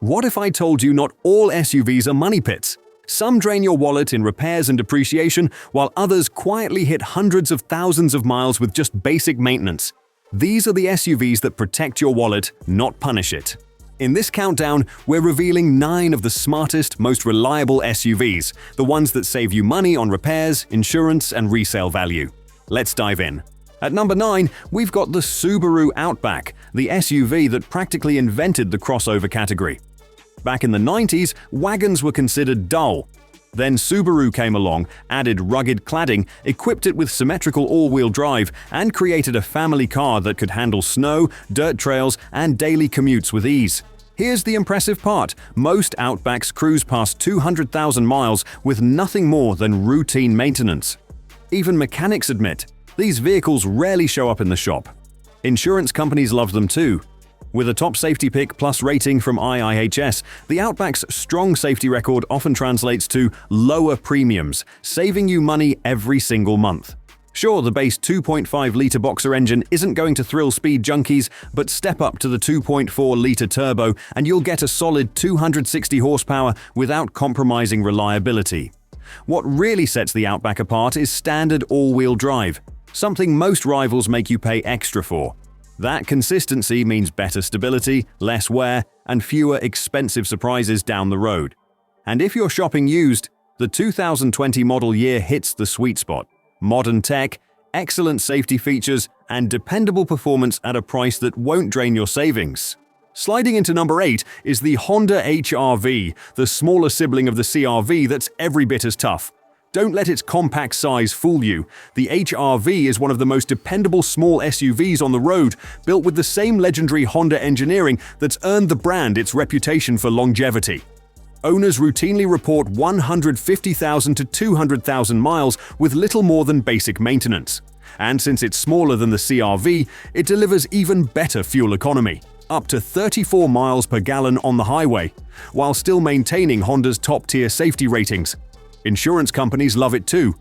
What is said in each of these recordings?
What if I told you not all SUVs are money pits? Some drain your wallet in repairs and depreciation, while others quietly hit hundreds of thousands of miles with just basic maintenance. These are the SUVs that protect your wallet, not punish it. In this countdown, we're revealing 9 of the smartest, most reliable SUVs, the ones that save you money on repairs, insurance, and resale value. Let's dive in. At number 9, we've got the Subaru Outback, the SUV that practically invented the crossover category. Back in the 90s, wagons were considered dull. Then Subaru came along, added rugged cladding, equipped it with symmetrical all-wheel drive, and created a family car that could handle snow, dirt trails, and daily commutes with ease. Here's the impressive part: most Outbacks cruise past 200,000 miles with nothing more than routine maintenance. Even mechanics admit, these vehicles rarely show up in the shop. Insurance companies love them too. With a top safety pick plus rating from IIHS, the Outback's strong safety record often translates to lower premiums, saving you money every single month. Sure, the base 2.5-liter boxer engine isn't going to thrill speed junkies, but step up to the 2.4-liter turbo and you'll get a solid 260 horsepower without compromising reliability. What really sets the Outback apart is standard all-wheel drive, something most rivals make you pay extra for. That consistency means better stability, less wear, and fewer expensive surprises down the road. And if you're shopping used, the 2020 model year hits the sweet spot. Modern tech, excellent safety features, and dependable performance at a price that won't drain your savings. Sliding into number 8 is the Honda HR-V, the smaller sibling of the CR-V that's every bit as tough. Don't let its compact size fool you. The HR-V is one of the most dependable small SUVs on the road, built with the same legendary Honda engineering that's earned the brand its reputation for longevity. Owners routinely report 150,000 to 200,000 miles with little more than basic maintenance. And since it's smaller than the CR-V, it delivers even better fuel economy, up to 34 miles per gallon on the highway, while still maintaining Honda's top-tier safety ratings. Insurance companies love it too.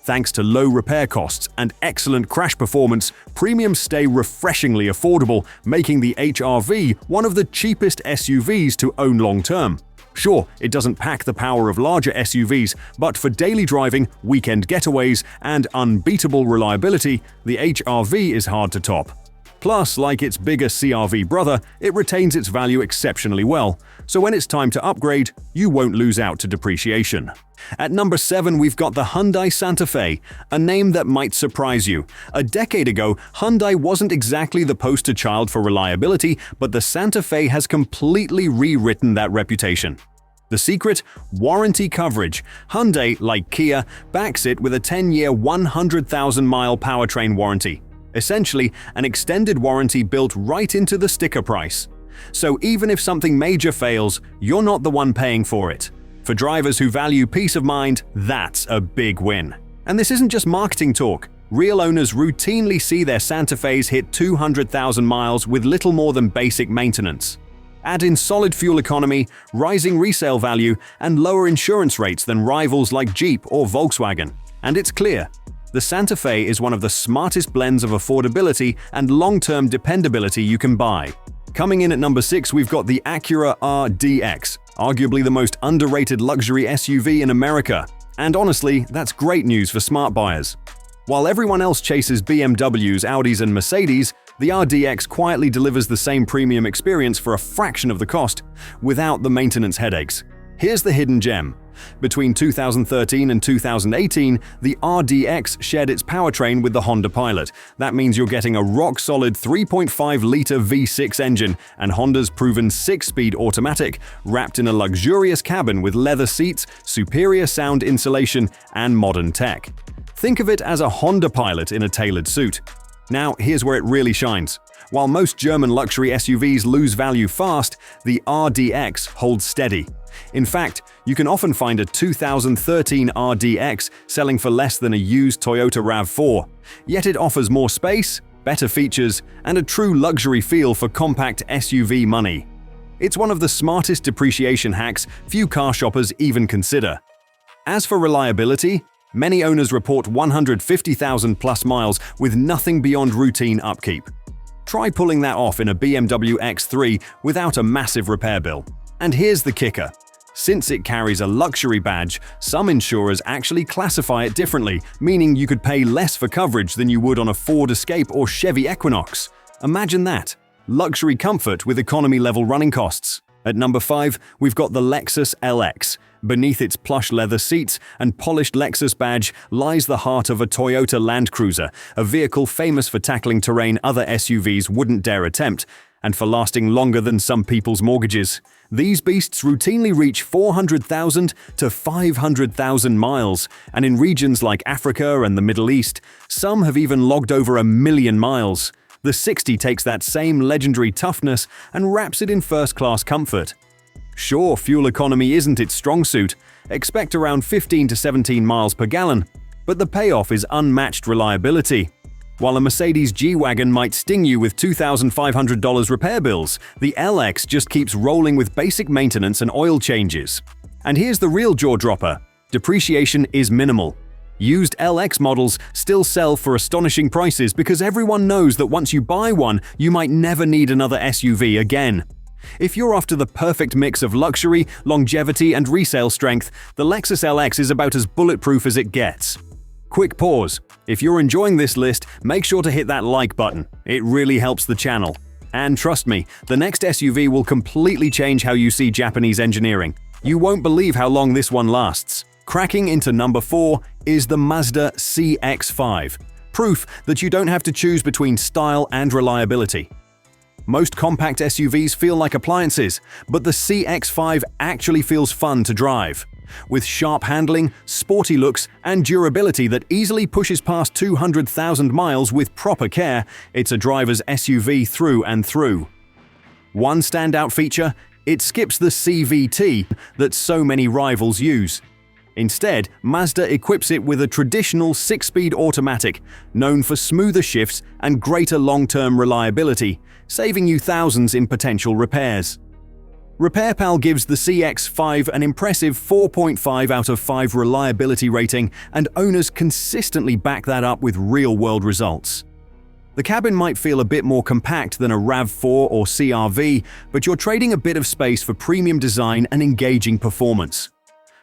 Thanks to low repair costs and excellent crash performance, premiums stay refreshingly affordable, making the HR-V one of the cheapest SUVs to own long-term. Sure, it doesn't pack the power of larger SUVs, but for daily driving, weekend getaways, and unbeatable reliability, the HR-V is hard to top. Plus, like its bigger CR-V brother, it retains its value exceptionally well, so when it's time to upgrade, you won't lose out to depreciation. At number 7, we've got the Hyundai Santafe, a name that might surprise you. A decade ago, Hyundai wasn't exactly the poster child for reliability, but the Santafe has completely rewritten that reputation. The secret? Warranty coverage. Hyundai, like Kia, backs it with a 10-year, 100,000-mile powertrain warranty. Essentially, an extended warranty built right into the sticker price. So even if something major fails, you're not the one paying for it. For drivers who value peace of mind, that's a big win. And this isn't just marketing talk. Real owners routinely see their Santa Fes hit 200,000 miles with little more than basic maintenance. Add in solid fuel economy, rising resale value, and lower insurance rates than rivals like Jeep or Volkswagen, and it's clear. The Santa Fe is one of the smartest blends of affordability and long-term dependability you can buy. Coming in at number 6, we've got the Acura RDX, arguably the most underrated luxury SUV in America. And honestly, that's great news for smart buyers. While everyone else chases BMWs, Audis, and Mercedes, the RDX quietly delivers the same premium experience for a fraction of the cost, without the maintenance headaches. Here's the hidden gem. Between 2013 and 2018, the RDX shared its powertrain with the Honda Pilot. That means you're getting a rock-solid 3.5-liter V6 engine and Honda's proven 6-speed automatic, wrapped in a luxurious cabin with leather seats, superior sound insulation, and modern tech. Think of it as a Honda Pilot in a tailored suit. Now, here's where it really shines. While most German luxury SUVs lose value fast, the RDX holds steady. In fact, you can often find a 2013 RDX selling for less than a used Toyota RAV4. Yet it offers more space, better features, and a true luxury feel for compact SUV money. It's one of the smartest depreciation hacks few car shoppers even consider. As for reliability, many owners report 150,000 plus miles with nothing beyond routine upkeep. Try pulling that off in a BMW X3 without a massive repair bill. And here's the kicker. Since it carries a luxury badge, some insurers actually classify it differently, meaning you could pay less for coverage than you would on a Ford Escape or Chevy Equinox. Imagine that. Luxury comfort with economy-level running costs. At number 5, we've got the Lexus LX. Beneath its plush leather seats and polished Lexus badge lies the heart of a Toyota Land Cruiser, a vehicle famous for tackling terrain other SUVs wouldn't dare attempt, and for lasting longer than some people's mortgages. These beasts routinely reach 400,000 to 500,000 miles, and in regions like Africa and the Middle East, some have even logged over 1 million miles. The 60 takes that same legendary toughness and wraps it in first-class comfort. Sure, fuel economy isn't its strong suit, expect around 15 to 17 miles per gallon, but the payoff is unmatched reliability. While a Mercedes G-Wagon might sting you with $2,500 repair bills, the LX just keeps rolling with basic maintenance and oil changes. And here's the real jaw-dropper. Depreciation is minimal. Used LX models still sell for astonishing prices because everyone knows that once you buy one, you might never need another SUV again. If you're after the perfect mix of luxury, longevity, and resale strength, the Lexus LX is about as bulletproof as it gets. Quick pause. If you're enjoying this list, make sure to hit that like button. It really helps the channel. And trust me, the next SUV will completely change how you see Japanese engineering. You won't believe how long this one lasts. Cracking into number 4 is the Mazda CX-5. Proof that you don't have to choose between style and reliability. Most compact SUVs feel like appliances, but the CX-5 actually feels fun to drive. With sharp handling, sporty looks, and durability that easily pushes past 200,000 miles with proper care, it's a driver's SUV through and through. One standout feature, it skips the CVT that so many rivals use. Instead, Mazda equips it with a traditional 6-speed automatic, known for smoother shifts and greater long-term reliability, saving you thousands in potential repairs. RepairPal gives the CX-5 an impressive 4.5 out of 5 reliability rating, and owners consistently back that up with real-world results. The cabin might feel a bit more compact than a RAV4 or CR-V, but you're trading a bit of space for premium design and engaging performance.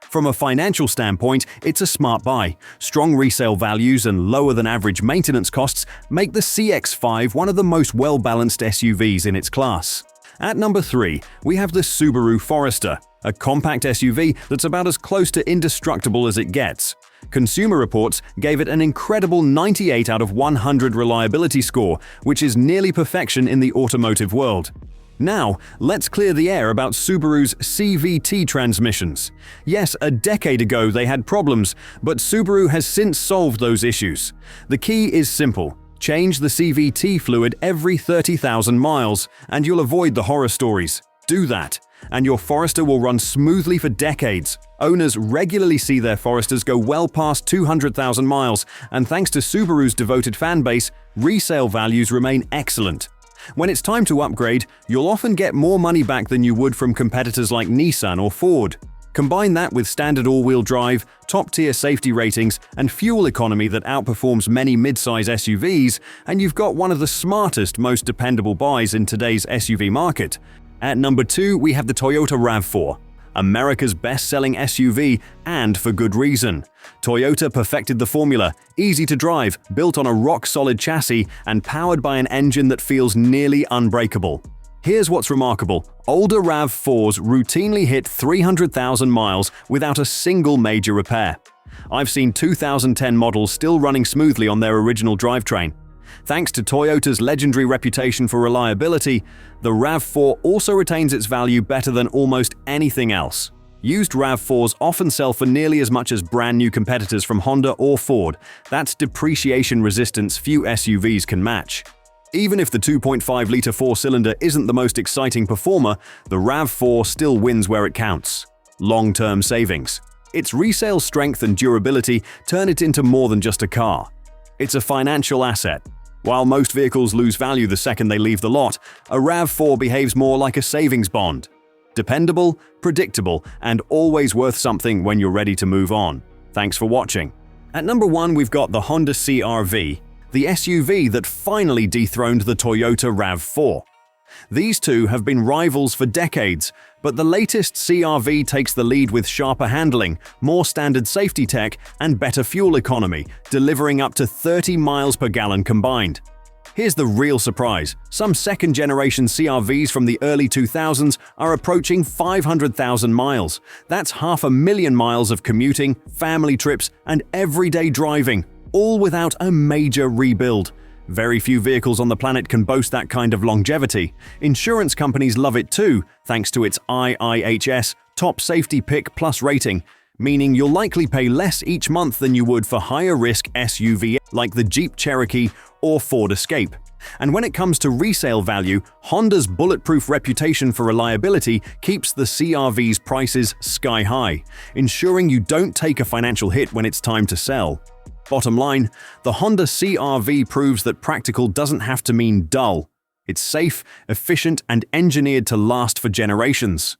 From a financial standpoint, it's a smart buy. Strong resale values and lower-than-average maintenance costs make the CX-5 one of the most well-balanced SUVs in its class. At number 3, we have the Subaru Forester, a compact SUV that's about as close to indestructible as it gets. Consumer Reports gave it an incredible 98 out of 100 reliability score, which is nearly perfection in the automotive world. Now, let's clear the air about Subaru's CVT transmissions. Yes, a decade ago they had problems, but Subaru has since solved those issues. The key is simple. Change the CVT fluid every 30,000 miles, and you'll avoid the horror stories. Do that, and your Forester will run smoothly for decades. Owners regularly see their Foresters go well past 200,000 miles, and thanks to Subaru's devoted fan base, resale values remain excellent. When it's time to upgrade, you'll often get more money back than you would from competitors like Nissan or Ford. Combine that with standard all-wheel drive, top-tier safety ratings, and fuel economy that outperforms many mid-size SUVs, and you've got one of the smartest, most dependable buys in today's SUV market. At number 2, we have the Toyota RAV4. America's best-selling SUV, and for good reason. Toyota perfected the formula, easy to drive, built on a rock-solid chassis, and powered by an engine that feels nearly unbreakable. Here's what's remarkable. Older RAV4s routinely hit 300,000 miles without a single major repair. I've seen 2010 models still running smoothly on their original drivetrain. Thanks to Toyota's legendary reputation for reliability, the RAV4 also retains its value better than almost anything else. Used RAV4s often sell for nearly as much as brand-new competitors from Honda or Ford. That's depreciation resistance few SUVs can match. Even if the 2.5-liter four-cylinder isn't the most exciting performer, the RAV4 still wins where it counts. Long-term savings. Its resale strength and durability turn it into more than just a car. It's a financial asset. While most vehicles lose value the second they leave the lot, a RAV4 behaves more like a savings bond. Dependable, predictable, and always worth something when you're ready to move on. Thanks for watching. At number 1, we've got the Honda CR-V, the SUV that finally dethroned the Toyota RAV4. These two have been rivals for decades, But the latest CR-V takes the lead with sharper handling, more standard safety tech, and better fuel economy, delivering up to 30 miles per gallon combined. Here's the real surprise. Some second-generation CR-Vs from the early 2000s are approaching 500,000 miles. That's 500,000 miles of commuting, family trips, and everyday driving, all without a major rebuild. Very few vehicles on the planet can boast that kind of longevity. Insurance companies love it too, thanks to its IIHS Top Safety Pick Plus rating, meaning you'll likely pay less each month than you would for higher-risk SUV like the Jeep Cherokee or Ford Escape. And when it comes to resale value, Honda's bulletproof reputation for reliability keeps the CR-V's prices sky high, ensuring you don't take a financial hit when it's time to sell. Bottom line, the Honda CR-V proves that practical doesn't have to mean dull. It's safe, efficient, and engineered to last for generations.